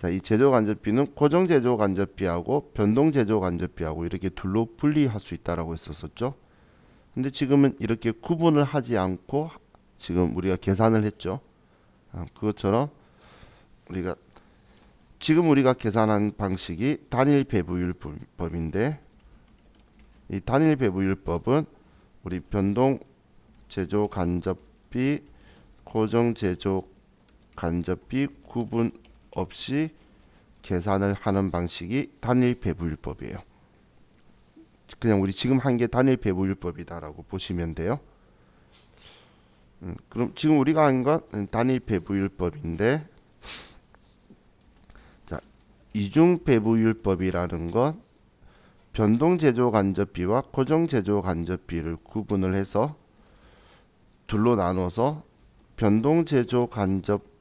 자, 이 제조간접비는 고정제조간접비하고 변동제조간접비하고 이렇게 둘로 분리할 수 있다라고 했었죠. 근데 지금은 이렇게 구분을 하지 않고 지금 우리가 계산을 했죠. 그것처럼 우리가 지금 우리가 계산한 방식이 단일 배분율법인데, 이 단일 배분율법은 우리 변동 제조 간접비, 고정 제조 간접비 구분 없이 계산을 하는 방식이 단일 배분율법이에요. 그냥 우리 지금 한 게 단일 배분율법이다라고 보시면 돼요. 그럼 지금 우리가 한 건 단일 배분율법인데, 자, 이중 배분율법이라는 건 변동 제조 간접비와 고정 제조 간접비를 구분을 해서 둘로 나눠서 변동 제조 간접비는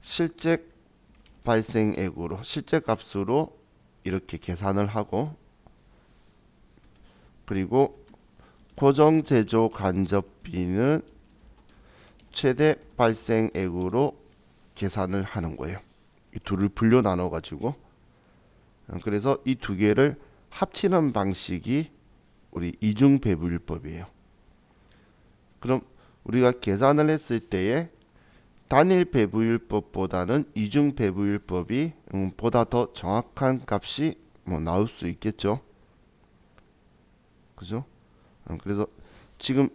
실제 발생액으로 실제 값으로 이렇게 계산을 하고, 그리고 고정 제조 간접비는 최대 발생액으로 계산을 하는 거예요. 이 둘을 분류 나눠 가지고, 그래서 이 두 개를 합치는 방식이 우리 이중 배분율법이에요. 그럼 우리가 계산을 했을 때에 단일 배분율법보다는 이중 배분율법이 보다 더 정확한 값이 나올 수 있겠죠. 그죠? 그래서 지금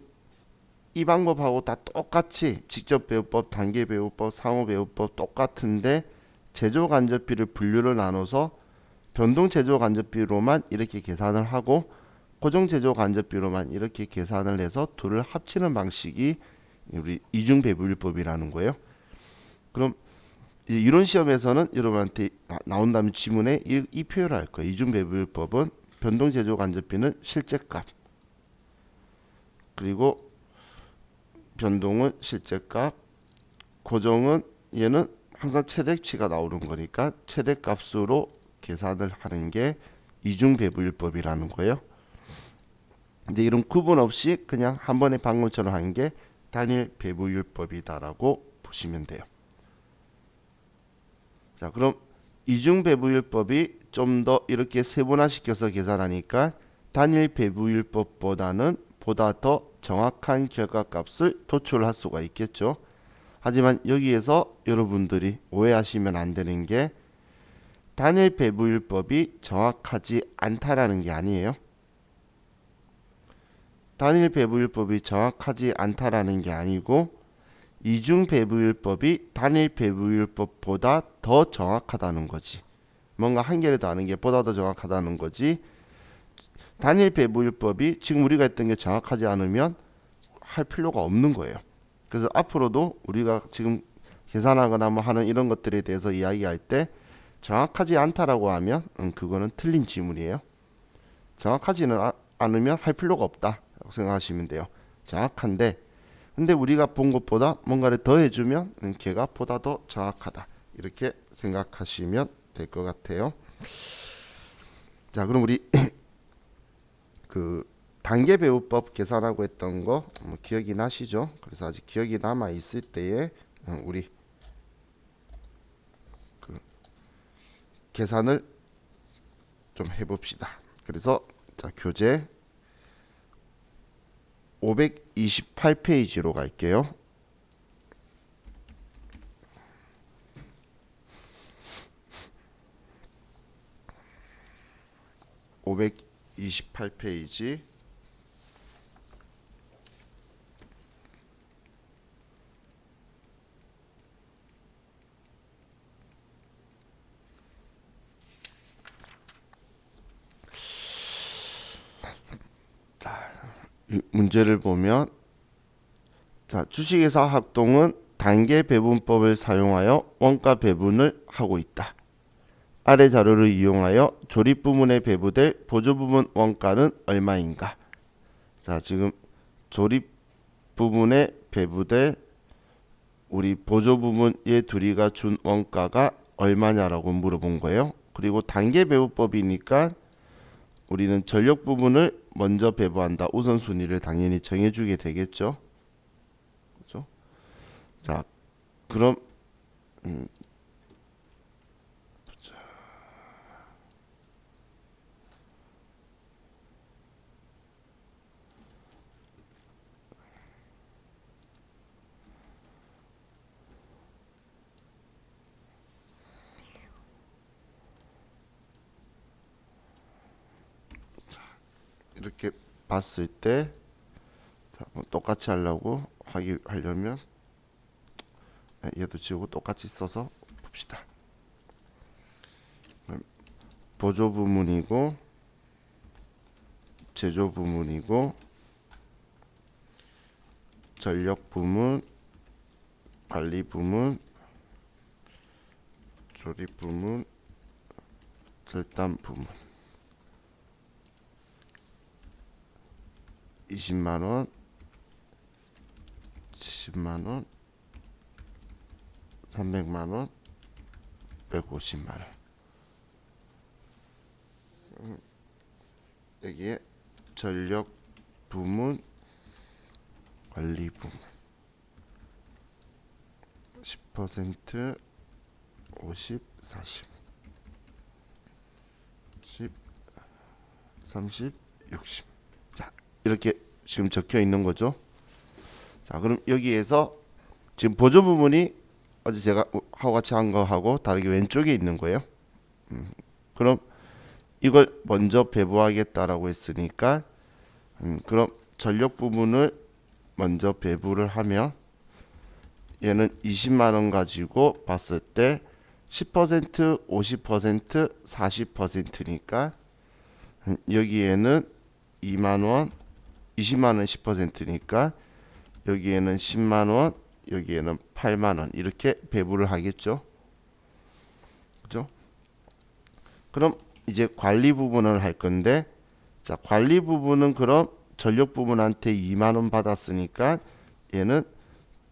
이 방법하고 다 똑같이 직접 배우법, 단계 배우법, 상호 배우법 똑같은데 제조 간접비를 분류를 나눠서 변동 제조 간접비로만 이렇게 계산을 하고 고정 제조 간접비로만 이렇게 계산을 해서 둘을 합치는 방식이 우리 이중 배분율법이라는 거예요. 그럼 이론 시험에서는 여러분한테 나온다면 지문에 이 표현을 할 거예요. 이중 배분율법은 변동 제조 간접비는 실제값, 그리고 변동은 실제값, 고정은 얘는 항상 최대치가 나오는 거니까 최대값으로 계산을 하는 게 이중 배분율법이라는 거예요. 근데 이런 구분 없이 그냥 한 번에 방금처럼 하는 게 단일 배분율법이다라고 보시면 돼요. 자, 그럼 이중 배분율법이 좀 더 이렇게 세분화시켜서 계산하니까 단일 배분율법보다는 보다 더 정확한 결과값을 도출할 수가 있겠죠. 하지만 여기에서 여러분들이 오해하시면 안 되는 게 단일 배분율법이 정확하지 않다라는 게 아니에요. 단일 배분율법이 정확하지 않다라는 게 아니고 이중 배분율법이 단일 배분율법보다 더 정확하다는 거지. 뭔가 한 개를 더 아는 게 보다 더 정확하다는 거지. 단일 배분율법이 지금 우리가 했던 게 정확하지 않으면 할 필요가 없는 거예요. 그래서 앞으로도 우리가 지금 계산하거나 뭐 하는 이런 것들에 대해서 이야기할 때 정확하지 않다라고 하면 그거는 틀린 지문이에요. 정확하지는 않으면 할 필요가 없다 생각하시면 돼요. 정확한데 근데 우리가 본 것보다 뭔가를 더 해주면 걔가 보다 더 정확하다 이렇게 생각하시면 될 것 같아요. 자, 그럼 우리 그 단계 배우법 계산하고 했던 거 기억이 나시죠? 그래서 아직 기억이 남아 있을 때에 우리 그 계산을 좀 해봅시다. 그래서 자, 교재 528페이지로 갈게요. 528페이지. 이 문제를 보면 자, 주식회사 학동은 단계 배분법을 사용하여 원가 배분을 하고 있다. 아래 자료를 이용하여 조립 부문에 배부될 보조 부문 원가는 얼마인가? 자, 지금 조립 부문에 배부될 우리 보조 부문 얘 둘이가 준 원가가 얼마냐라고 물어본 거예요. 그리고 단계 배분법이니까 우리는 전력 부분을 먼저 배부한다. 우선순위를 당연히 정해주게 되겠죠. 그렇죠? 자, 그럼 음, 이렇게 봤을 때 자, 뭐 똑같이 하려고 하려면 얘도 지우고 똑같이 써서 봅시다. 보조 부문이고 제조 부문이고 전력 부문, 관리 부문, 조립 부문, 절단 부문 20만원, 70만원, 300만원, 150만원. 여기에 전력 부문, 관리 부문 10%, 50, 40, 10, 30, 60. 자, 이렇게 지금 적혀 있는 거죠. 자, 그럼 여기에서 지금 보조 부분이 어제 제가 하고 같이 한 거하고 다르게 왼쪽에 있는 거예요. 그럼 이걸 먼저 배부하겠다라고 했으니까 그럼 전력 부분을 먼저 배부를 하면 얘는 20만 원 가지고 봤을 때 10%, 50%, 40%니까 여기에는 2만 원, 20만 원 10%니까 여기에는 10만 원, 여기에는 8만 원 이렇게 배부를 하겠죠. 그죠? 그럼 이제 관리 부분을 할 건데 자, 관리 부분은 그럼 전력 부분한테 2만 원 받았으니까 얘는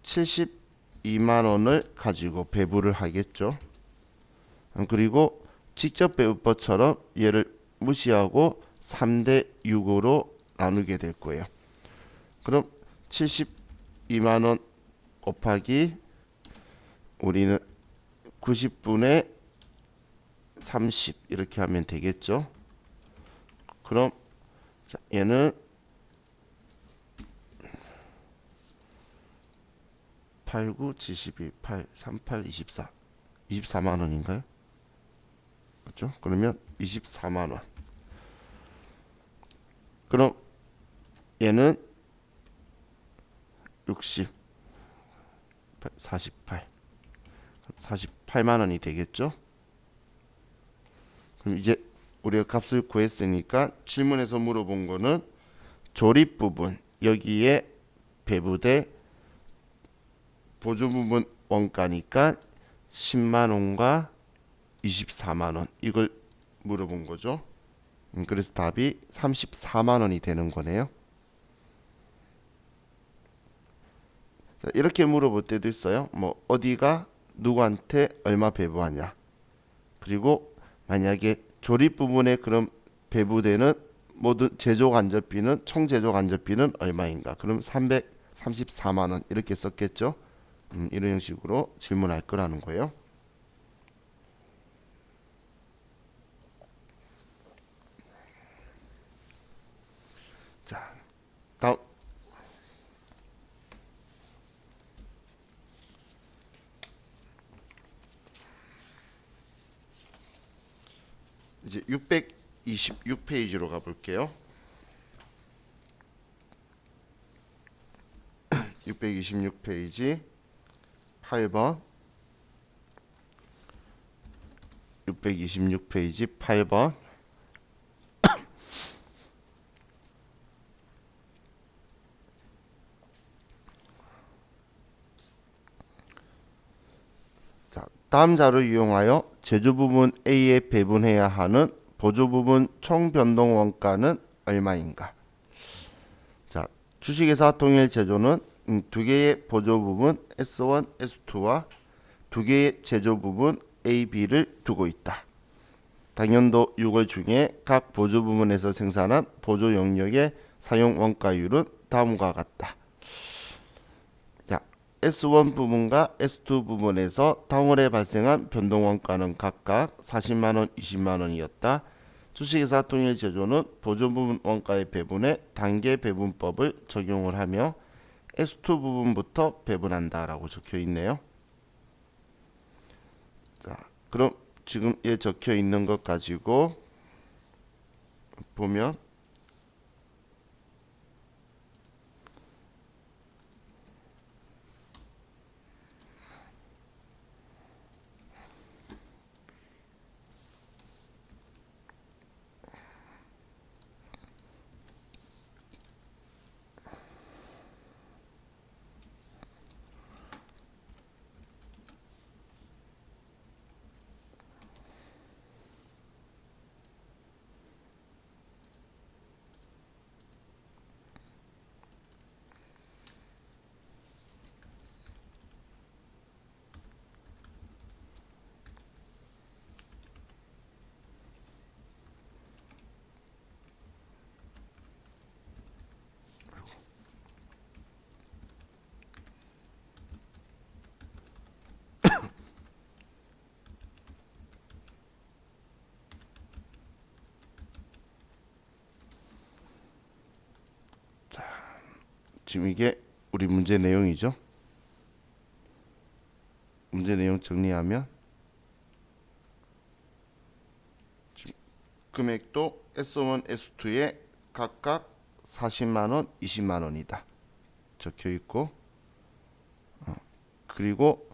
72만 원을 가지고 배부를 하겠죠. 그리고 직접 배분법처럼 얘를 무시하고 3대 6으로 나누게 될 거예요. 그럼 72만 원 곱하기 우리는 90분의 30 이렇게 하면 되겠죠. 그럼 자, 얘는 8, 9, 72, 8, 38, 24 24만 원인가요? 그렇죠? 그러면 24만 원. 그럼 얘는 60, 48, 48만 원이 되겠죠? 그럼 이제 우리가 값을 구했으니까 질문에서 물어본 거는 조립 부분 여기에 배부될 보조 부분 원가니까 10만 원과 24만 원 이걸 물어본 거죠. 그래서 답이 34만 원이 되는 거네요. 자, 이렇게 물어볼 때도 있어요. 뭐 어디가 누구한테 얼마 배부하냐. 그리고 만약에 조립 부분에 그럼 배부되는 모든 제조 간접비는 총 제조 간접비는 얼마인가? 그럼 334만 원 이렇게 썼겠죠. 이런 형식으로 질문할 거라는 거예요. 자, 다음 이제 626페이지로 가볼게요. 626페이지 8번 626페이지 8번 자, 다음 자료를 이용하여 제조 부분 A에 배분해야 하는 보조 부분 총 변동 원가는 얼마인가? 자, 주식회사 통일 제조는 두 개의 보조 부분 S1, S2와 두 개의 제조 부분 A, B를 두고 있다. 당연도 6월 중에 각 보조 부문에서 생산한 보조 용역의 사용 원가율은 다음과 같다. 자, S1 부분과 S2 부분에서 당월에 발생한 변동원가는 각각 40만원, 20만원이었다. 주식회사 통일제조는 보조부분 원가의 배분에 단계 배분법을 적용을 하며 S2 부분부터 배분한다 라고 적혀 있네요. 자, 그럼 지금 에 적혀 있는 것 가지고 보면 지금 이게 우리 문제 내용이죠. 문제 내용 정리하면 금액도 S1, S2에 각각 40만원, 20만원이다 적혀 있고, 그리고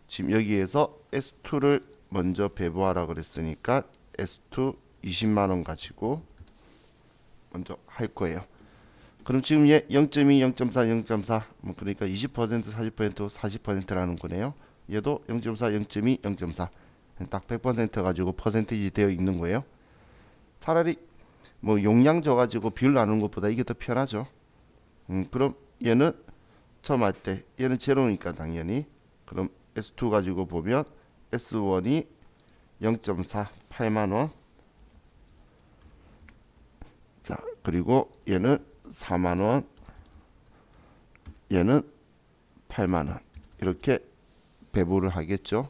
지금 여기에서 S2를 먼저 배부하라 그랬으니까 S2 20만원 가지고 먼저 할 거예요. 그럼 지금 얘 0.2, 0.4, 0.4 그러니까 20%, 40%, 40%라는 거네요. 얘도 0.4, 0.2, 0.4 딱 100% 가지고 퍼센티지 되어 있는 거예요. 차라리 뭐 용량 줘가지고 비율 나누는 것보다 이게 더 편하죠. 그럼 얘는 처음 할 때 얘는 제로니까 당연히, 그럼 S2 가지고 보면 S1이 0.4 8만원, 자 그리고 얘는 4만원, 얘는 8만원 이렇게 배부를 하겠죠.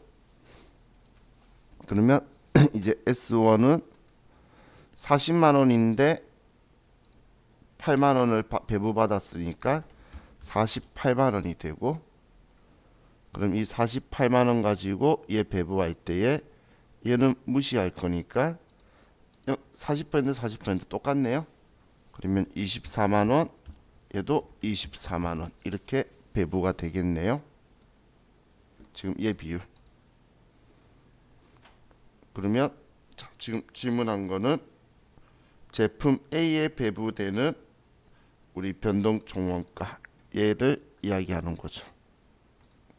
그러면 이제 S1은 40만원인데 8만원을 배부받았으니까 48만원이 되고, 그럼 이 48만원 가지고 얘 배부할 때에 얘는 무시할 거니까 40% 40% 똑같네요. 그러면 24만원, 얘도 24만원 이렇게 배부가 되겠네요. 지금 얘 비율. 그러면 자, 지금 질문한 거는 제품 A에 배부되는 우리 변동 총원가 얘를 이야기하는 거죠.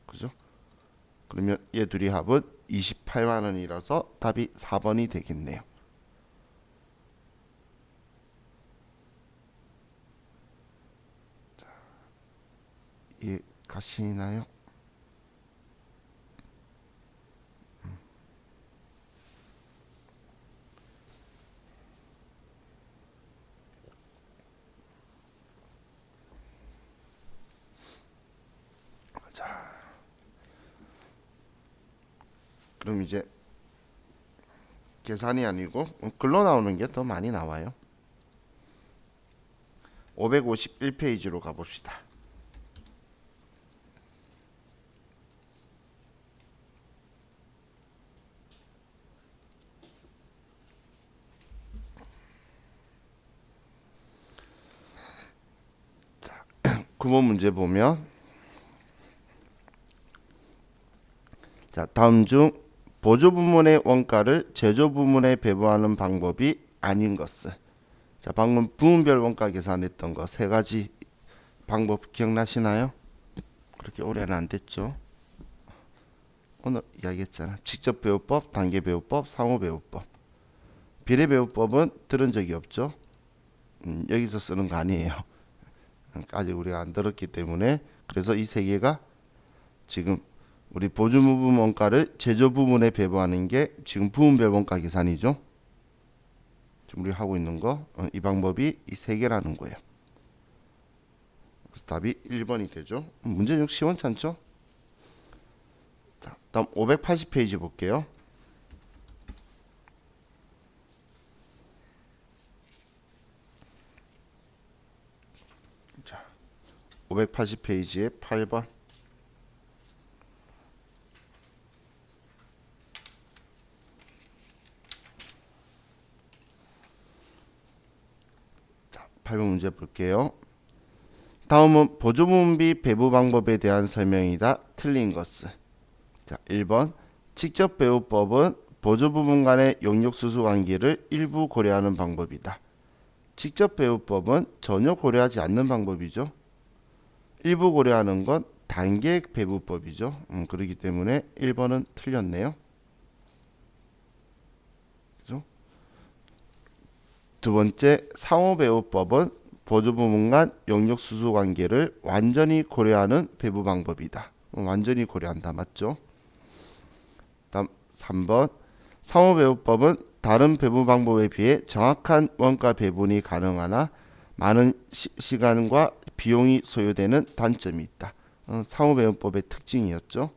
그죠? 그러면 얘 둘이 합은 28만원이라서 답이 4번이 되겠네요. 이해 가시나요? 자, 그럼 이제 계산이 아니고 글로 나오는 게 더 많이 나와요. 551페이지로 가봅시다. 구문 문제 보면, 자 다음 중 보조 부문의 원가를 제조 부문에 배부하는 방법이 아닌 것은. 자 방금 부문별 원가 계산했던 거 세 가지 방법 기억나시나요? 그렇게 오래는 안 됐죠. 오늘 이야기했잖아. 직접 배우법, 단계 배우법, 상호 배우법. 비례 배우법은 들은 적이 없죠. 여기서 쓰는 거 아니에요. 아직 우리가 안 들었기 때문에. 그래서 이 세 개가 지금 우리 보조 부분 원가를 제조 부분에 배부하는 게 지금 부분별 원가 계산이죠. 지금 우리 하고 있는 거, 이 방법이 이 세 개라는 거예요. 그래서 답이 1번이 되죠. 문제 좀 시원찮죠? 자, 다음 580페이지 볼게요. 자, 580페이지에 8번. 자, 8번 문제 볼게요. 다음은 보조부문비 배부 방법에 대한 설명이다. 틀린 것은. 자, 1번. 직접 배우법은 보조부문 간의 용역수수 관계를 일부 고려하는 방법이다. 직접 배우법은 전혀 고려하지 않는 방법이죠. 일부 고려하는 건 단계 배부법이죠. 그렇기 때문에 1번은 틀렸네요. 그죠? 두 번째, 상호배우법은 보조부문 간 용역수수 관계를 완전히 고려하는 배부 방법이다. 완전히 고려한다. 맞죠? 다음 3번, 상호배우법은 다른 배분 방법에 비해 정확한 원가 배분이 가능하나 많은 시간과 비용이 소요되는 단점이 있다. 상호배분법의 특징이었죠.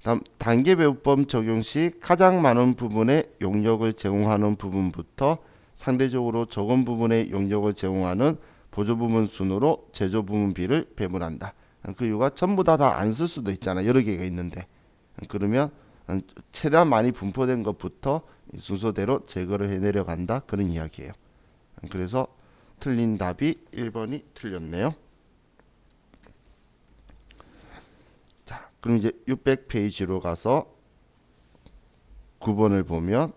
다음 단계배분법 적용 시 가장 많은 부분의 용역을 제공하는 부분부터 상대적으로 적은 부분의 용역을 제공하는 보조부문 순으로 제조부문비를 배분한다. 그 이유가 전부 다 안 쓸 수도 있잖아. 여러 개가 있는데. 그러면 최대한 많이 분포된 것부터 순서대로 제거를 해내려간다. 그런 이야기예요. 그래서 틀린 답이 1번이 틀렸네요. 자, 그럼 이제 600페이지로 가서 9번을 보면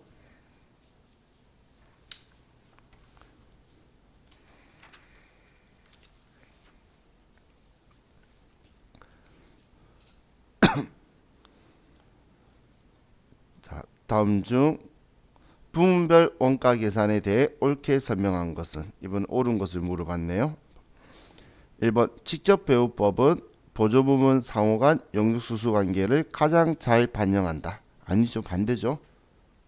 자, 다음 중 부문별 원가 계산에 대해 옳게 설명한 것은, 이번 옳은 것을 물어봤네요. 1번 직접 배우법은 보조부문 상호 간 용역수수 관계를 가장 잘 반영한다. 아니죠. 반대죠.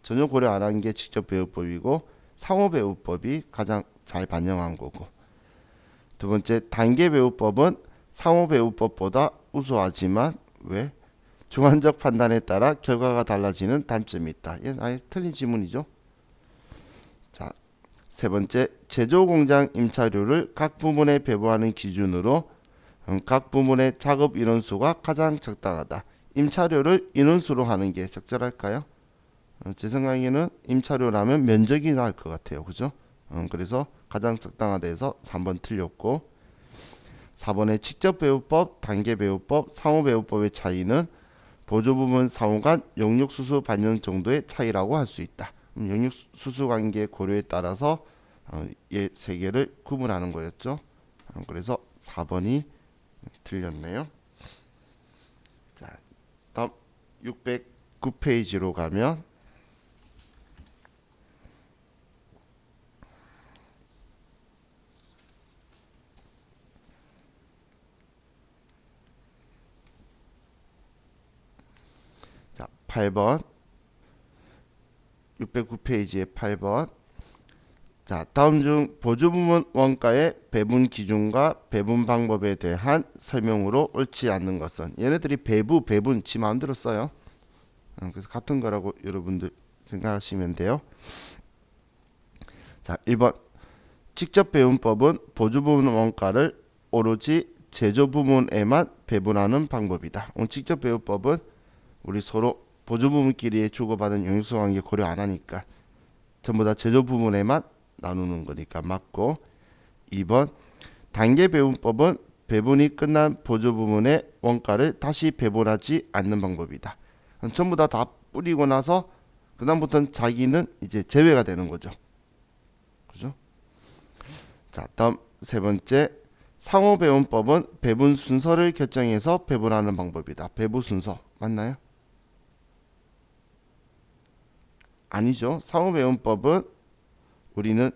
전혀 고려 안 한 게 직접 배우법이고 상호 배우법이 가장 잘 반영한 거고. 두 번째, 단계 배우법은 상호 배우법보다 우수하지만 왜? 주관적 판단에 따라 결과가 달라지는 단점이 있다. 이건 아예 틀린 지문이죠. 자, 세 번째, 제조 공장 임차료를 각 부문에 배부하는 기준으로 각 부문의 작업 인원수가 가장 적당하다. 임차료를 인원수로 하는 게 적절할까요? 제 생각에는 임차료라면 면적이 나을 것 같아요. 그죠? 그래서 가장 적당하다 해서 3번 틀렸고, 4번의 직접 배우법, 단계 배우법, 상호 배우법의 차이는 보조부문 상호 간 용역수수 반영 정도의 차이라고 할 수 있다. 용역수수 관계 고려에 따라서 얘 세 개를 구분하는 거였죠. 그래서 4번이 틀렸네요. 자, 다음 609페이지로 가면 자, 8번 609페이지의 8번. 자, 다음 중 보조부문 원가의 배분 기준과 배분 방법에 대한 설명으로 옳지 않는 것은. 얘네들이 배분 지 마음대로 써요. 그래서 같은 거라고 여러분들 생각하시면 돼요. 자, 1번 직접 배분법은 보조부문 원가를 오로지 제조 부문에만 배분하는 방법이다. 직접 배분법은 우리 서로 보조부문끼리 주고받은 용역수 관계 고려 안 하니까 전부 다 제조 부문에만 나누는 거니까 맞고. 2번 단계 배분법은 배분이 끝난 보조 부문의 원가를 다시 배분하지 않는 방법이다. 전부 다 뿌리고 나서 그다음부터는 자기는 이제 제외가 되는 거죠. 그죠? 자, 다음 세 번째, 상호 배분법은 배분 순서를 결정해서 배분하는 방법이다. 배분 순서 맞나요? 아니죠. 상호 배분법은 우리는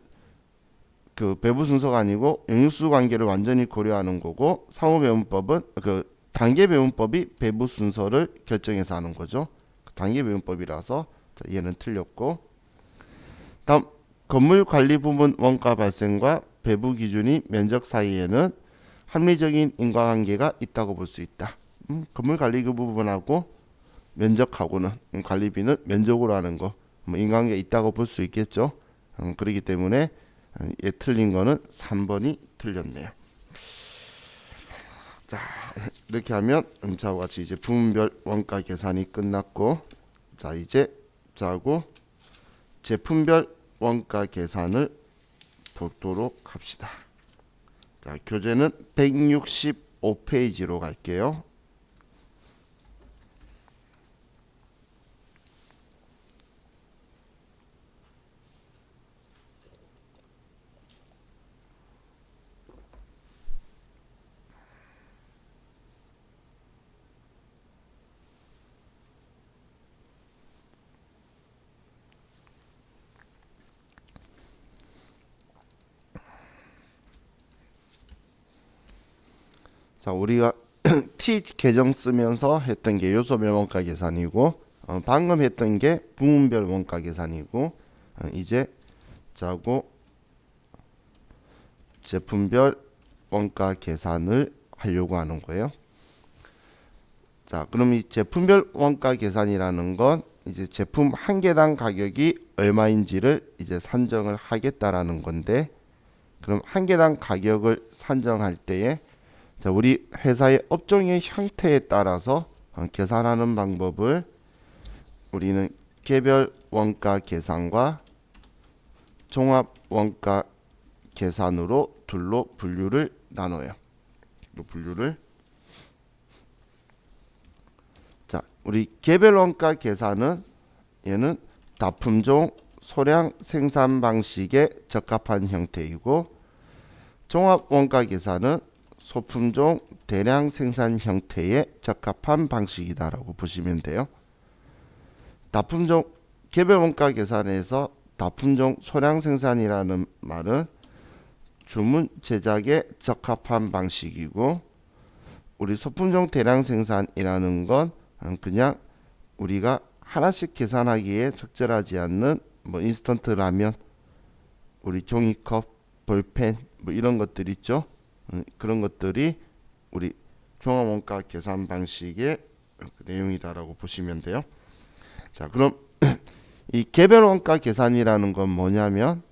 그 배분 순서가 아니고 용역수 관계를 완전히 고려하는 거고, 상호 배분법은 그 단계 배분법이 배분 순서를 결정해서 하는 거죠. 단계 배분법이라서 얘는 틀렸고. 다음 건물 관리 부문 원가 발생과 배부 기준이 면적 사이에는 합리적인 인과관계가 있다고 볼 수 있다. 건물 관리 그 부분하고 면적하고는 관리비는 면적으로 하는 거 뭐 인과관계 있다고 볼 수 있겠죠. 그렇기 때문에 얘 틀린 거는 3번이 틀렸네요. 자, 이렇게 하면 자와 같이 이제 부문별 원가 계산이 끝났고, 자 이제 자고 제품별 원가 계산을 보도록 합시다. 자, 교재는 165페이지로 갈게요. 자, 우리가 T 계정 쓰면서 했던 게 요소별 원가 계산이고, 방금 했던 게 부문별 원가 계산이고, 이제 자고 제품별 원가 계산을 하려고 하는 거예요. 자, 그럼 이 제품별 원가 계산이라는 건 이제 제품 한 개당 가격이 얼마인지를 이제 산정을 하겠다라는 건데, 그럼 한 개당 가격을 산정할 때에 자, 우리 회사의 업종의 형태에 따라서 계산하는 방법을 우리는 개별 원가 계산과 종합 원가 계산으로 둘로 분류를 나눠요. 자, 우리 개별 원가 계산은 얘는 다품종 소량 생산 방식에 적합한 형태이고, 종합 원가 계산은 소품종 대량 생산 형태에 적합한 방식이다라고 보시면 돼요. 다품종 개별 원가 계산에서 다품종 소량 생산이라는 말은 주문 제작에 적합한 방식이고, 우리 소품종 대량 생산이라는 건 그냥 우리가 하나씩 계산하기에 적절하지 않는 뭐 인스턴트 라면, 우리 종이컵, 볼펜 뭐 이런 것들 있죠. 그런 것들이 우리 종합원가 계산 방식의 내용이다라고 보시면 돼요. 자, 그럼 이 개별원가 계산이라는 건 뭐냐면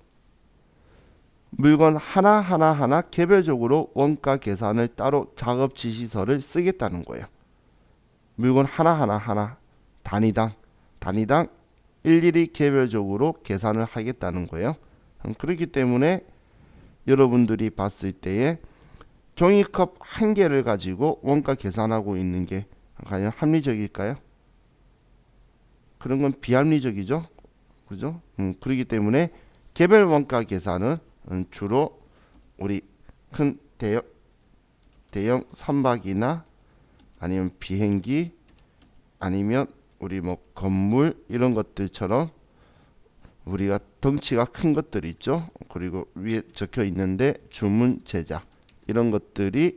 물건 하나 개별적으로 원가 계산을 따로 작업 지시서를 쓰겠다는 거예요. 물건 하나 단위당 일일이 개별적으로 계산을 하겠다는 거예요. 그렇기 때문에 여러분들이 봤을 때에 종이컵 한 개를 가지고 원가 계산하고 있는 게 과연 합리적일까요? 그런 건 비합리적이죠. 그죠? 그렇기 때문에 개별 원가 계산은 주로 우리 큰 대형 선박이나 아니면 비행기 아니면 우리 뭐 건물 이런 것들처럼 우리가 덩치가 큰 것들 있죠. 그리고 위에 적혀 있는데 주문 제작 이런 것들에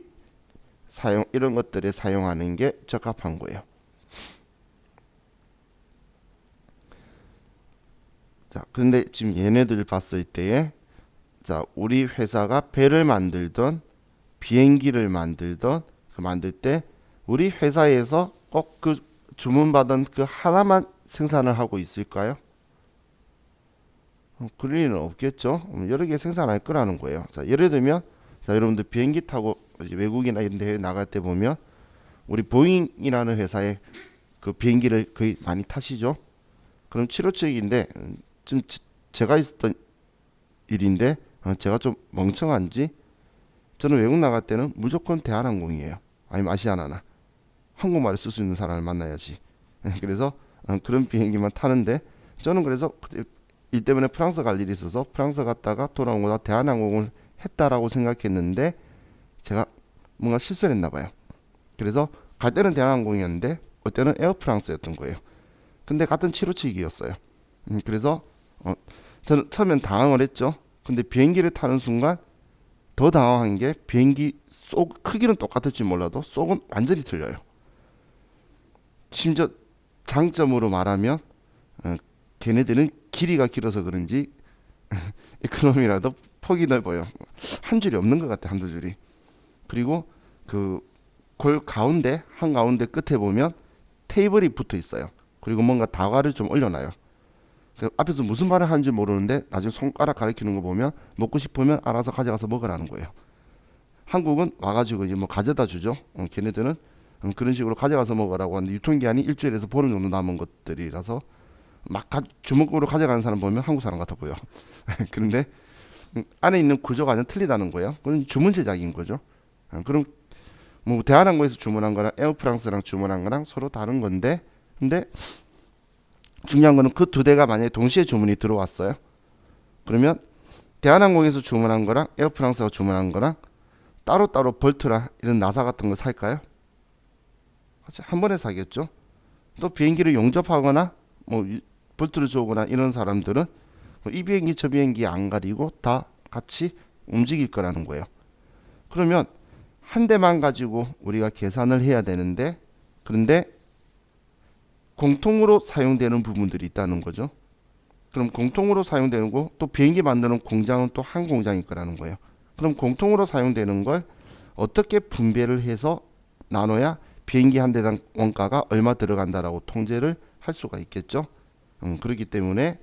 사용하는 게 적합한 거예요. 자, 근데 지금 얘네들 봤을 때에 자, 우리 회사가 배를 만들던 비행기를 만들던 만들 때 우리 회사에서 꼭 그 주문받은 그 하나만 생산을 하고 있을까요? 그럴 일은 없겠죠. 여러 개 생산할 거라는 거예요. 자, 예를 들면 자, 여러분들 비행기 타고 외국이나 이런 데 나갈 때 보면 우리 보잉이라는 회사의 그 비행기를 거의 많이 타시죠. 그럼 7호책인데 좀 제가 있었던 일인데 제가 좀 멍청한지 저는 외국 나갈 때는 무조건 대한항공이에요. 아니면 아시아나나 한국말을 쓸 수 있는 사람을 만나야지. 그래서 그런 비행기만 타는데 저는 그래서 일 때문에 프랑스 갈 일이 있어서 프랑스 갔다가 돌아온 거다 대한항공을 했다라고 생각했는데 제가 뭔가 실수를 했나 봐요. 그래서 갈 때는 대한항공이었는데 올 때는 에어프랑스였던 거예요. 근데 같은 7호측이었어요. 그래서 저는 처음엔 당황을 했죠. 근데 비행기를 타는 순간 더 당황한 게 비행기 속 크기는 똑같을지 몰라도 속은 완전히 틀려요. 심지어 장점으로 말하면 걔네들은 길이가 길어서 그런지 이코노미라도 폭이 넓어요. 한 줄이 없는 것 같아. 한두 줄이. 그리고 그 골 가운데 한가운데 끝에 보면 테이블이 붙어 있어요. 그리고 뭔가 다과를 좀 올려놔요. 그 앞에서 무슨 말을 하는지 모르는데 나중에 손가락 가리키는 거 보면 먹고 싶으면 알아서 가져가서 먹으라는 거예요. 한국은 와가지고 이제 뭐 가져다 주죠. 걔네들은 그런 식으로 가져가서 먹으라고 하는데 유통기한이 일주일에서 보름 정도 남은 것들이라서 막 주먹으로 가져가는 사람 보면 한국 사람 같아 보여. 그런데 안에 있는 구조가 완전 틀리다는 거예요. 그건 주문 제작인 거죠. 그럼 뭐 대한항공에서 주문한 거랑 에어프랑스랑 주문한 거랑 서로 다른 건데, 근데 중요한 거는 그 두 대가 만약에 동시에 주문이 들어왔어요. 그러면 대한항공에서 주문한 거랑 에어프랑스가 주문한 거랑 따로따로 볼트라 이런 나사 같은 거 살까요? 한 번에 사겠죠. 또 비행기를 용접하거나 뭐 볼트를 쪼거나 이런 사람들은 이 비행기 저 비행기 안 가리고 다 같이 움직일 거라는 거예요. 그러면 한 대만 가지고 우리가 계산을 해야 되는데, 그런데 공통으로 사용되는 부분들이 있다는 거죠. 그럼 공통으로 사용되는 거, 또 비행기 만드는 공장은 또 한 공장일 거라는 거예요. 그럼 공통으로 사용되는 걸 어떻게 분배를 해서 나눠야 비행기 한 대당 원가가 얼마 들어간다라고 통제를 할 수가 있겠죠. 그렇기 때문에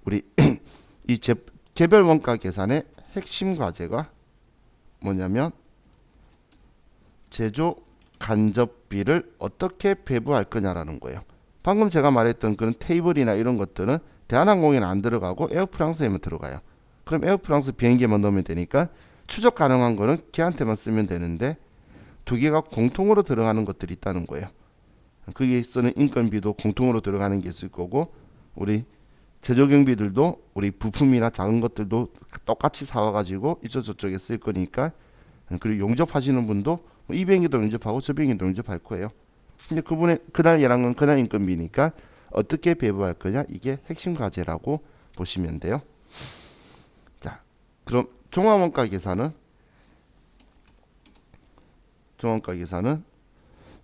우리 이 개별 원가 계산의 핵심 과제가 뭐냐면 제조 간접비를 어떻게 배부할 거냐라는 거예요. 방금 제가 말했던 그런 테이블이나 이런 것들은 대한항공에는 안 들어가고 에어프랑스에만 들어가요. 그럼 에어프랑스 비행기에만 넣으면 되니까 추적 가능한 거는 걔한테만 쓰면 되는데 두 개가 공통으로 들어가는 것들이 있다는 거예요. 거기에 쓰는 인건비도 공통으로 들어가는 게 있을 거고, 우리 제조 경비들도 우리 부품이나 작은 것들도 똑같이 사와가지고 이쪽 저쪽에 쓸 거니까, 그리고 용접하시는 분도 이 비행기도 용접하고 저 비행기도 용접할 거예요. 근데 그분의 그날 예량은 그날 인건비니까 어떻게 배부할 거냐, 이게 핵심 과제라고 보시면 돼요. 자, 그럼 종합원가 계산은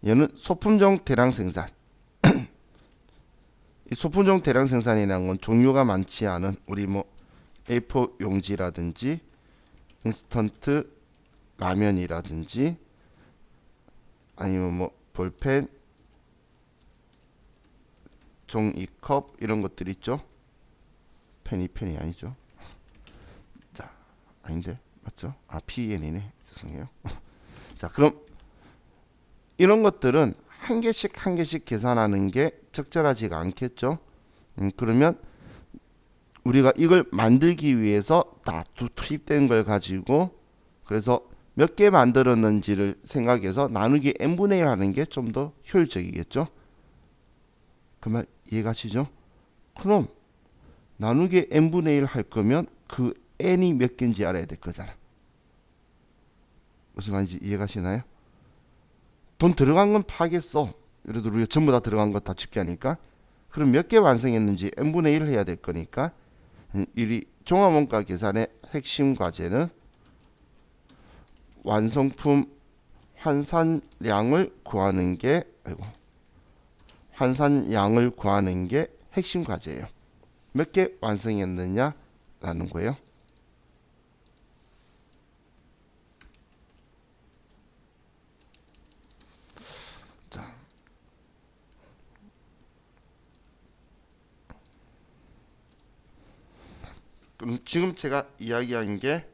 얘는 소품종 대량 생산. 이 소품종 대량 생산이라는 건 종류가 많지 않은 우리 뭐 A4 용지라든지 인스턴트 라면이라든지 아니면 뭐 볼펜, 종이컵 이런 것들 있죠. 펜이 아니죠. 자, 아닌데 맞죠? 아, PN이네. 죄송해요. 자, 그럼 이런 것들은 한 개씩 한 개씩 계산하는 게 적절하지가 않겠죠. 그러면 우리가 이걸 만들기 위해서 다 투입된 걸 가지고 그래서 몇 개 만들었는지를 생각해서 나누기 n분의 1 하는 게 좀 더 효율적이겠죠. 그 말 이해가시죠? 그럼 나누기 n분의 1 할 거면 그 n이 몇 개인지 알아야 될 거잖아. 무슨 말인지 이해가시나요? 돈 들어간 건 파겠어. 예를 들어 우리가 전부 다 들어간 거 다 집계하니까. 그럼 몇 개 완성했는지 n분의 1 해야 될 거니까 이 종합원가 계산의 핵심 과제는 완성품 환산량을 구하는 게 핵심 과제예요. 몇 개 완성했느냐라는 거예요. 자, 그럼 지금 제가 이야기한 게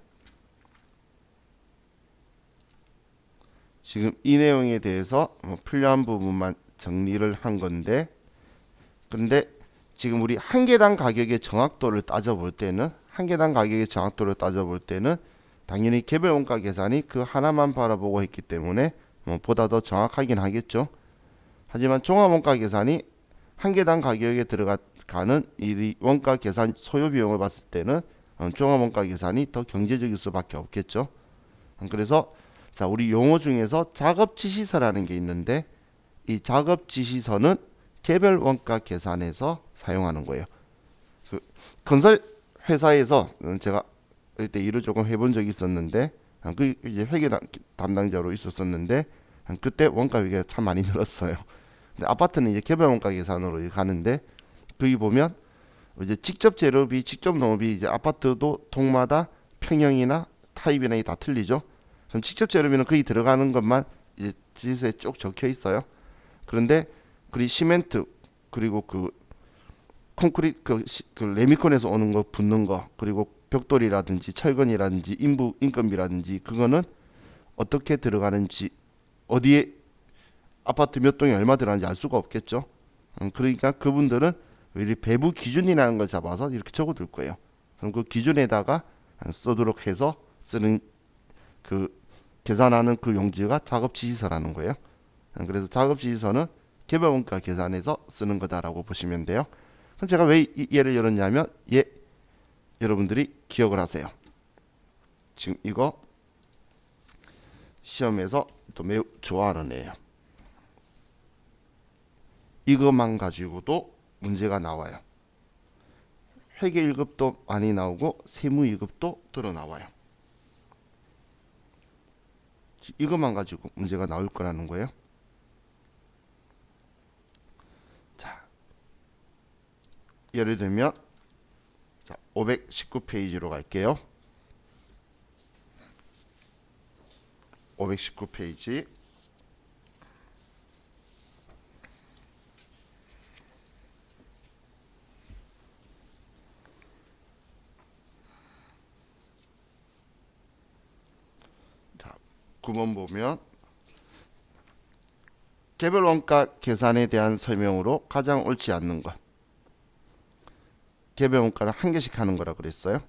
지금 이 내용에 대해서 필요한 부분만 정리를 한 건데, 근데 지금 우리 한 개당 가격의 정확도를 따져볼 때는 당연히 개별 원가 계산이 그 하나만 바라보고 했기 때문에 보다 더 정확하긴 하겠죠. 하지만 종합 원가 계산이 한 개당 가격에 들어가는 이 원가 계산 소요 비용을 봤을 때는 종합 원가 계산이 더 경제적일 수밖에 없겠죠. 그래서 자, 우리 용어 중에서 작업 지시서라는 게 있는데 이 작업 지시서는 개별 원가 계산에서 사용하는 거예요. 그 건설 회사에서 제가 그때 일을 조금 해본 적이 있었는데 그 이제 회계 담당자로 있었었는데 그때 원가 위가 참 많이 늘었어요. 근데 아파트는 이제 개별 원가 계산으로 가는데 거기 보면 이제 직접 재료비, 직접 농업이 이제 아파트도 동마다 평형이나 타입이나 다 틀리죠. 그럼 직접 재료비는 거기 들어가는 것만 이제 지시서에 쭉 적혀 있어요. 그런데 그 시멘트 그리고 그 콘크리트 그 레미콘에서 오는 거 붙는 거 그리고 벽돌이라든지 철근이라든지 인건비라든지 그거는 어떻게 들어가는지 어디에 아파트 몇 동에 얼마 들어가는지 알 수가 없겠죠. 그러니까 그분들은 우리 배부 기준이라는 걸 잡아서 이렇게 적어둘 거예요. 그럼 그 기준에다가 쓰도록 해서 쓰는 그 계산하는 그 용지가 작업 지시서라는 거예요. 그래서 작업 지시서는 개별 원가 계산에서 쓰는 거다라고 보시면 돼요. 그럼 제가 왜 이 예를 열었냐면 여러분들이 기억을 하세요. 지금 이거 시험에서 또 매우 좋아하는 애예요. 이것만 가지고도 문제가 나와요. 회계 1급도 많이 나오고 세무 2급도 들어 나와요. 이것만 가지고 문제가 나올 거라는 거예요. 자, 예를 들면 519페이지로 갈게요. 519페이지. 자, 9번 보면 개별 원가 계산에 대한 설명으로 가장 옳지 않는 것. 개별 원가를 한 개씩 하는 거라 그랬어요.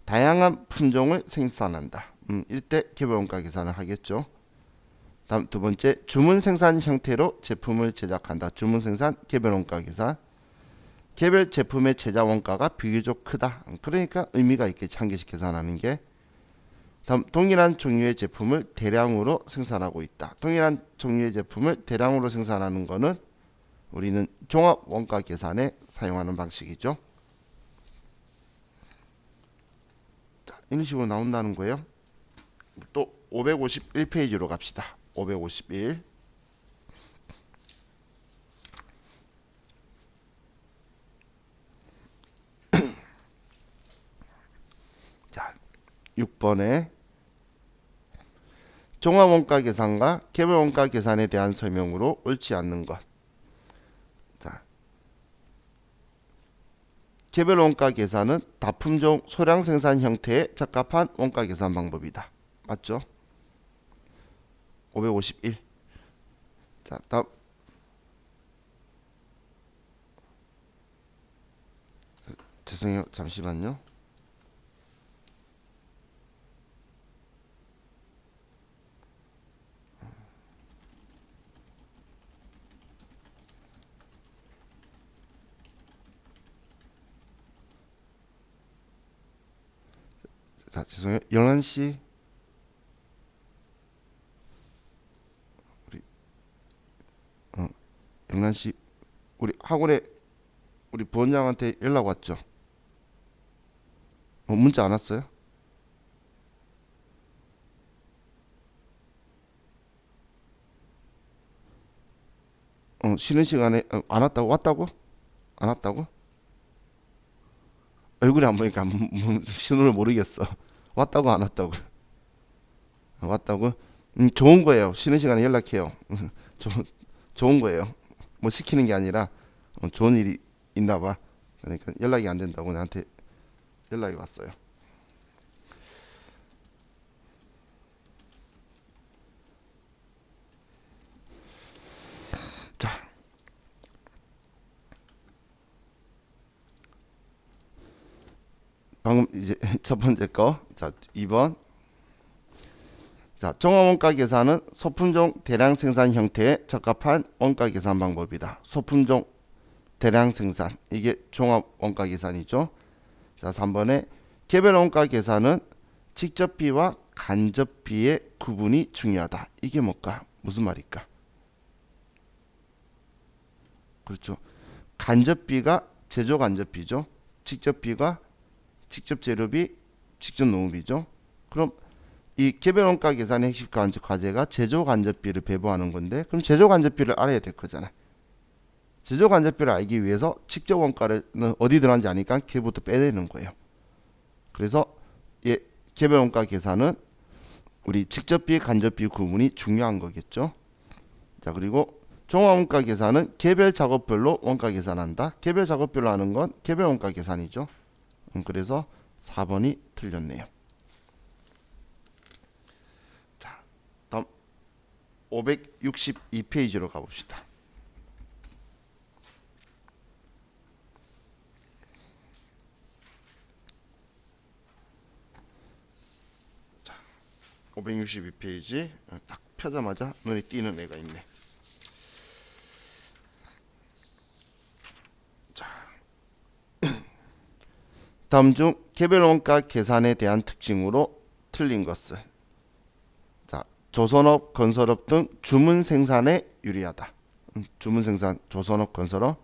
다양한 품종을 생산한다. 이때 개별 원가 계산을 하겠죠. 다음 두 번째, 주문 생산 형태로 제품을 제작한다. 주문 생산, 개별 원가 계산. 개별 제품의 제작 원가가 비교적 크다. 그러니까 의미가 있겠지. 한 개씩 계산하는 게. 다음, 동일한 종류의 제품을 대량으로 생산하고 있다. 동일한 종류의 제품을 대량으로 생산하는 거는 우리는 종합 원가 계산에 사용하는 방식이죠. 자, 이런 식으로 나온다는 거예요. 또 551페이지로 갑시다. 551. 자, 6번에 종합원가 계산과 개별원가 계산에 대한 설명으로 옳지 않는 것. 자, 개별원가 계산은 다품종 소량 생산 형태에 적합한 원가 계산 방법이다. 맞죠? 551. 자, 다음. 죄송해요. 잠시만요. 자, 죄송해요. 11시 우리 11시 우리 학원에 우리 부원장한테 연락 왔죠? 문자 안 왔어요? 쉬는 시간에 안 왔다고? 왔다고? 안 왔다고? 얼굴이 안 보니까 신호를 모르겠어. 왔다고 안 왔다고? 왔다고? 좋은 거예요. 쉬는 시간에 연락해요. 좋은 거예요. 뭐 시키는 게 아니라 좋은 일이 있나 봐. 그러니까 연락이 안 된다고 나한테 연락이 왔어요. 자, 방금 이제 첫 번째 거. 자, 2번. 자, 종합원가 계산은 소품종 대량 생산 형태에 적합한 원가 계산 방법이다. 소품종 대량 생산. 이게 종합원가 계산이죠. 자, 3번에 개별 원가 계산은 직접비와 간접비의 구분이 중요하다. 이게 뭘까? 무슨 말일까? 그렇죠. 간접비가 제조 간접비죠. 직접비가 직접 재료비, 직접 농업이죠. 그럼 이 개별 원가 계산의 핵심 과제가 제조 간접비를 배분하는 건데, 그럼 제조 간접비를 알아야 될 거잖아. 제조 간접비를 알기 위해서 직접 원가를 어디 들어가는지 아니까 걔부터 빼내는 거예요. 그래서 개별 원가 계산은 우리 직접비 간접비 구분이 중요한 거겠죠. 자, 그리고 종합원가 계산은 개별 작업별로 원가 계산한다. 개별 작업별로 하는 건 개별 원가 계산이죠. 그래서 4번이 틀렸네요. 자, 다음 562페이지로 가봅시다. 자, 562페이지 딱 펴자마자 눈에 띄는 애가 있네. 다음 중 개별 원가 계산에 대한 특징으로 틀린 것은, 자, 조선업, 건설업 등 주문 생산에 유리하다. 주문 생산, 조선업, 건설업.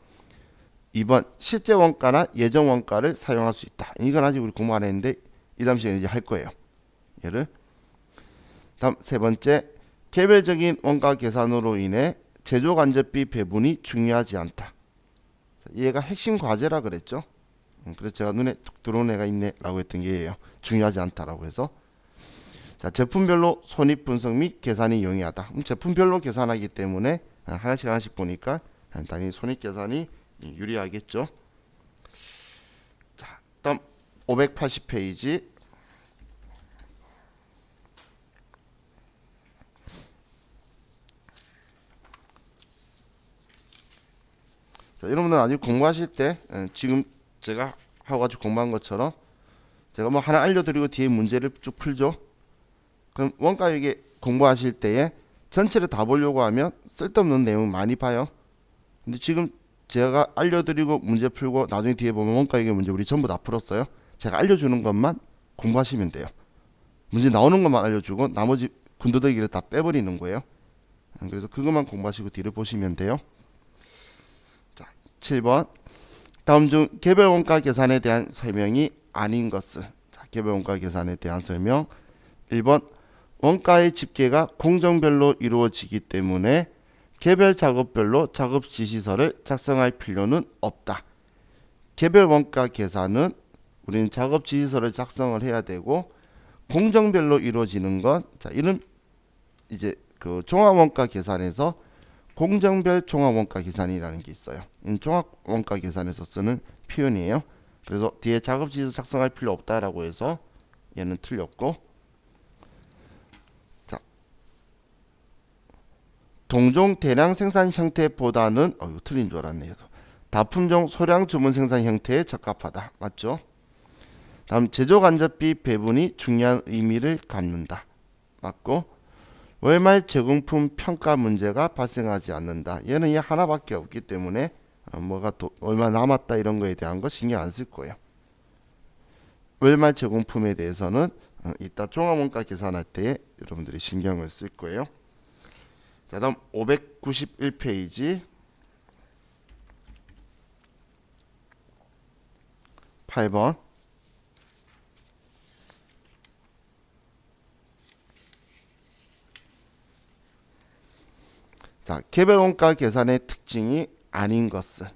2번 실제 원가나 예정 원가를 사용할 수 있다. 이건 아직 우리 공부 안 했는데 이 다음 시간에 이제 할 거예요. 얘를. 다음 세 번째, 개별적인 원가 계산으로 인해 제조 간접비 배분이 중요하지 않다. 얘가 핵심 과제라 그랬죠. 그래서 제가 눈에 툭 들어온 애가 있네 라고 했던 게 얘예요. 중요하지 않다라고 해서. 자, 제품별로 손익 분석 및 계산이 용이하다. 제품별로 계산하기 때문에 하나씩 하나씩 보니까 당연히 손익 계산이 유리하겠죠. 자, 다음 580페이지. 자, 여러분들 아직 공부하실 때 지금 제가 하고 가지고 공부한 것처럼 제가 뭐 하나 알려드리고 뒤에 문제를 쭉 풀죠. 그럼 원가액에 공부하실 때에 전체를 다 보려고 하면 쓸데없는 내용 많이 봐요. 근데 지금 제가 알려드리고 문제 풀고 나중에 뒤에 보면 원가액의 문제 우리 전부 다 풀었어요. 제가 알려주는 것만 공부하시면 돼요. 문제 나오는 것만 알려주고 나머지 군더더기를 다 빼버리는 거예요. 그래서 그것만 공부하시고 뒤를 보시면 돼요. 자, 7번. 다음 중 개별 원가 계산에 대한 설명이 아닌 것은, 자, 개별 원가 계산에 대한 설명. 1번 원가의 집계가 공정별로 이루어지기 때문에 개별 작업별로 작업 지시서를 작성할 필요는 없다. 개별 원가 계산은 우리는 작업 지시서를 작성을 해야 되고 공정별로 이루어지는 건, 자, 이런 이제 그 종합 원가 계산에서 공정별 종합 원가 계산이라는 게 있어요. 종합 원가 계산에서 쓰는 표현이에요. 그래서 뒤에 작업 지시서 작성할 필요 없다라고 해서 얘는 틀렸고, 자, 동종 대량 생산 형태보다는 이거 틀린 줄 알았네요. 다품종 소량 주문 생산 형태에 적합하다. 맞죠? 다음 제조 간접비 배분이 중요한 의미를 갖는다. 맞고, 월말 제공품 평가 문제가 발생하지 않는다. 얘는 얘 하나밖에 없기 때문에 뭐가 또 얼마 남았다 이런 거에 대한 거 신경 안 쓸 거예요. 월말 제공품에 대해서는 이따 종합원가 계산할 때 여러분들이 신경을 쓸 거예요. 자, 다음 591페이지 8번. 자, 개별 원가 계산의 특징이 아닌 것은,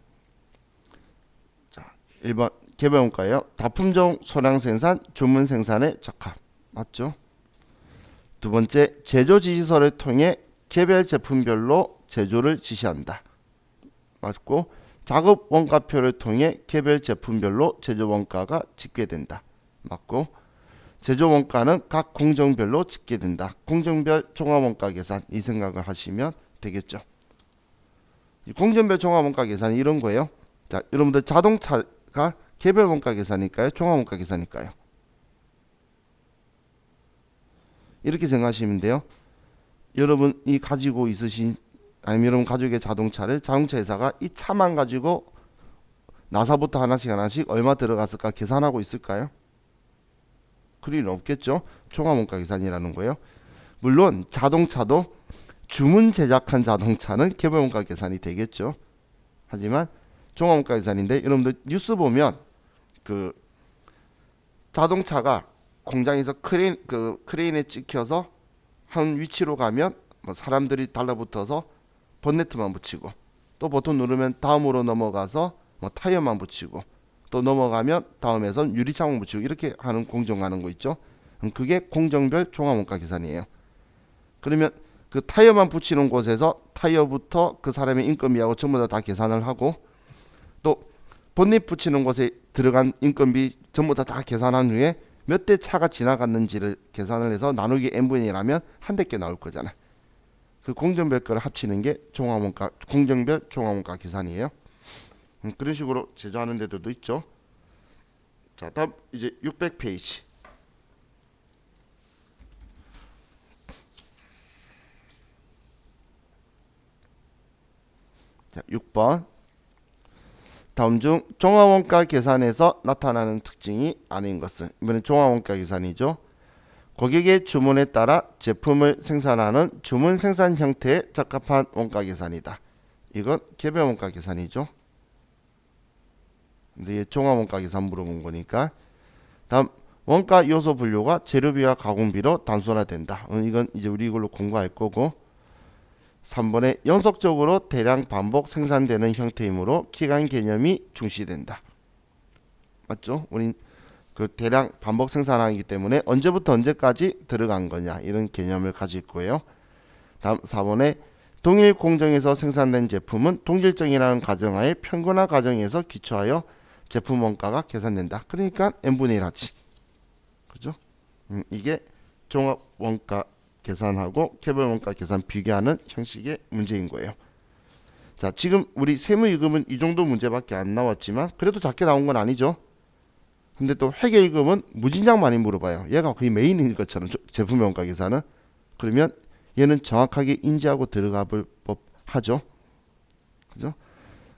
자, 1번 개별 원가예요. 다품종 소량 생산, 주문 생산에 적합. 맞죠? 두 번째, 제조 지시서를 통해 개별 제품별로 제조를 지시한다. 맞고, 작업 원가표를 통해 개별 제품별로 제조 원가가 집계된다. 맞고, 제조 원가는 각 공정별로 집계된다. 공정별 종합 원가 계산, 이 생각을 하시면 되겠죠. 공정별 종합 원가 계산이 이런 거예요. 자, 여러분들 자동차가 개별 원가 계산일까요? 종합 원가 계산일까요? 이렇게 생각하시면 돼요. 여러분이 가지고 있으신, 아니면 여러분 가족의 자동차를 자동차 회사가 이 차만 가지고 나사부터 하나씩 하나씩 얼마 들어갔을까 계산하고 있을까요? 그럴 리는 없겠죠. 종합 원가 계산이라는 거예요. 물론 자동차도 주문 제작한 자동차는 개별 원가 계산이 되겠죠. 하지만 종합 원가 계산인데, 여러분들 뉴스 보면 그 자동차가 공장에서 크레인에 찍혀서 한 위치로 가면 뭐 사람들이 달라붙어서 번네트만 붙이고, 또 버튼 누르면 다음으로 넘어가서 뭐 타이어만 붙이고, 또 넘어가면 다음에선 유리창문 붙이고, 이렇게 하는 공정 하는 거 있죠. 그게 공정별 종합원가 계산이에요. 그러면 그 타이어만 붙이는 곳에서 타이어부터 그 사람의 인건비하고 전부 다 계산을 하고, 또 본닛 붙이는 곳에 들어간 인건비 전부 다 계산한 후에 몇 대 차가 지나갔는지를 계산을 해서 나누기 n분의 1하면 한 대께 나올 거잖아. 그 공정별 거를 합치는 게 종합원가, 공정별 종합원가 계산이에요. 그런 식으로 제조하는 데들도 있죠. 자, 다음 이제 600페이지. 자, 6번. 다음 중 종합원가 계산에서 나타나는 특징이 아닌 것은, 이번엔 종합원가 계산이죠. 고객의 주문에 따라 제품을 생산하는 주문 생산 형태에 적합한 원가 계산이다. 이건 개별 원가 계산이죠. 근데 종합원가 계산 물어본 거니까. 다음, 원가 요소 분류가 재료비와 가공비로 단순화된다. 이건 이제 우리 이걸로 공부할 거고. 3번에 연속적으로 대량 반복 생산되는 형태이므로 기간 개념이 중시된다. 맞죠? 우린 그 대량 반복 생산하기 때문에 언제부터 언제까지 들어간 거냐, 이런 개념을 가질 거예요. 다음 4번에 동일 공정에서 생산된 제품은 동질적이라는 가정하에 평균화 과정에서 기초하여 제품 원가가 계산된다. 그러니까 n분의 1 하지. 그죠? 이게 종합 원가 계산하고 개별 원가 계산 비교하는 형식의 문제인 거예요. 자, 지금 우리 세무이금은 이 정도 문제밖에 안 나왔지만 그래도 작게 나온 건 아니죠. 근데 또 회계이금은 무진장 많이 물어봐요. 얘가 거의 메인인 것처럼 제품 원가 계산은. 그러면 얘는 정확하게 인지하고 들어가 볼 법하죠. 그죠?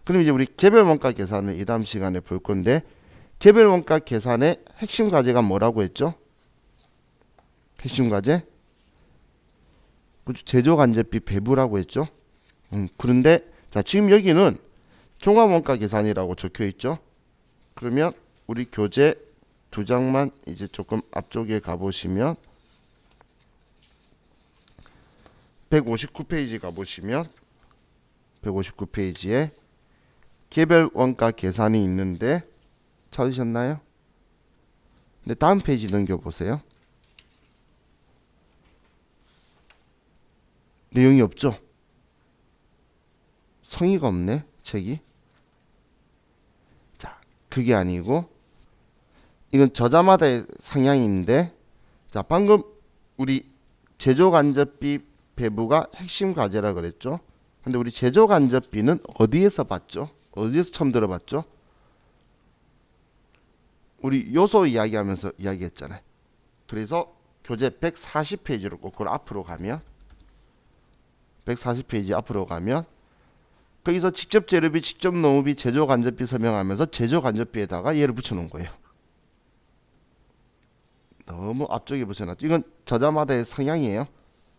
그럼 이제 우리 개별 원가 계산을 이 다음 시간에 볼 건데, 개별 원가 계산의 핵심 과제가 뭐라고 했죠? 핵심 과제? 제조 간접비 배부라고 했죠. 그런데 자, 지금 여기는 종합 원가 계산이라고 적혀 있죠. 그러면 우리 교재 두 장만 이제 조금 앞쪽에 가보시면 159페이지 가보시면 159페이지에 개별 원가 계산이 있는데 찾으셨나요? 근데 다음 페이지 넘겨보세요. 내용이 없죠? 성의가 없네, 책이. 자, 그게 아니고 이건 저자마다의 상향인데, 자, 방금 우리 제조간접비 배부가 핵심 과제라 그랬죠. 근데 우리 제조간접비는 어디에서 봤죠? 어디에서 처음 들어봤죠? 우리 요소 이야기하면서 이야기했잖아요. 그래서 교재 140페이지로 꼭 그걸 앞으로 가면, 140페이지 앞으로 가면 거기서 직접 재료비, 직접 노무비, 제조간접비 설명하면서 제조간접비에다가 얘를 붙여놓은 거예요. 너무 앞쪽에 붙여놨죠. 이건 저자마다의 성향이에요.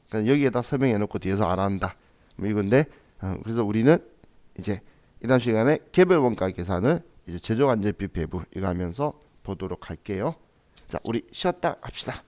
그러니까 여기에다 설명해놓고 뒤에서 안 한다, 뭐 이건데, 그래서 우리는 이제 이 다음 시간에 개별 원가 계산을 이제 제조간접비 배부 이거 하면서 보도록 할게요. 자, 우리 쉬었다 합시다.